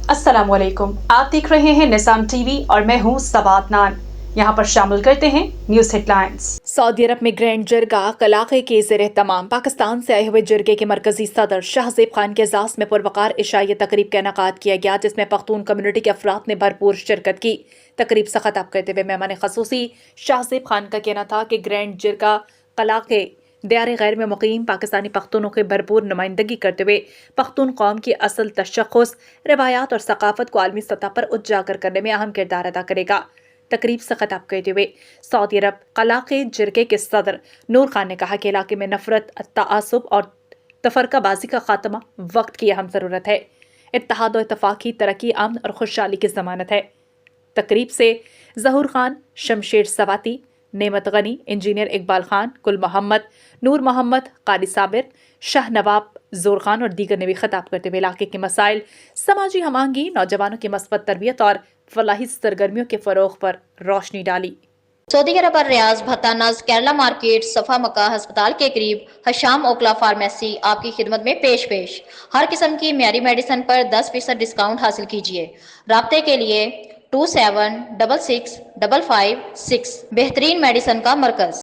अस्सलाम वालेकुम। आप देख रहे हैं निज़ाम टीवी और मैं हूं सबात नान। यहाँ पर शामिल करते हैं न्यूज हेडलाइंस। सऊदी अरब में ग्रैंड जिरगा कलाक़े के ज़ेर तमाम पाकिस्तान से आए हुए जिरगे के मरकजी सदर शाहज़ेब खान के एजाज़ में पुरवकार इशाई तकरीब का इनेकाद किया गया, जिसमें पख्तून कम्युनिटी के अफराद ने भरपूर शिरकत की। तकरीब से खिताब करते हुए मेहमान खसूसी शाहज़ेब खान का कहना था कि ग्रैंड जिरगा कलाक़े दियार गैर में मुकीम पाकिस्तानी पख्तूनों की भरपूर नुमाइंदगी करते हुए पख्तून कौम की असल तशख़्ख़ुस, रिवायात और सकाफत को आलमी सतह पर उजागर करने में अहम किरदार अदा करेगा। तकरीब से खिताब करते हुए सऊदी अरब कलाक़े जिरगे के सदर नूर खान ने कहा कि इलाके में नफरत, तआसुब और तफरकाबाजी का खात्मा वक्त की अहम ज़रूरत है। इत्तेहाद और इत्तफ़ाक़ की तरक्की, अमन और खुशहाली की ज़मानत है। तकरीब से ज़हूर खान, शमशेर सवाती, नेमत गनी, इंजीनियर इकबाल खान, गुल मोहम्मद, नूर मोहम्मद, कारी साबिर, शाह नवाब, जोर खान और दीगर ने भी खिताब करते हुए इलाके के मसाइल, समाजी हमांगी, नौजवानों की मस्बत तरबियत और फलाही सरगर्मियों के फ़रोग़ पर रोशनी डाली। सऊदी अरब और रियाज भत्तानाज केरला मार्केट सफा मक्का अस्पताल के करीब हशाम ओकला फार्मेसी आपकी खिदमत में पेश हर किस्म की म्यारी मेडिसिन पर 10% डिस्काउंट हासिल कीजिए। राब्ते के लिए 27665556 बेहतरीन मेडिसिन का मरकज।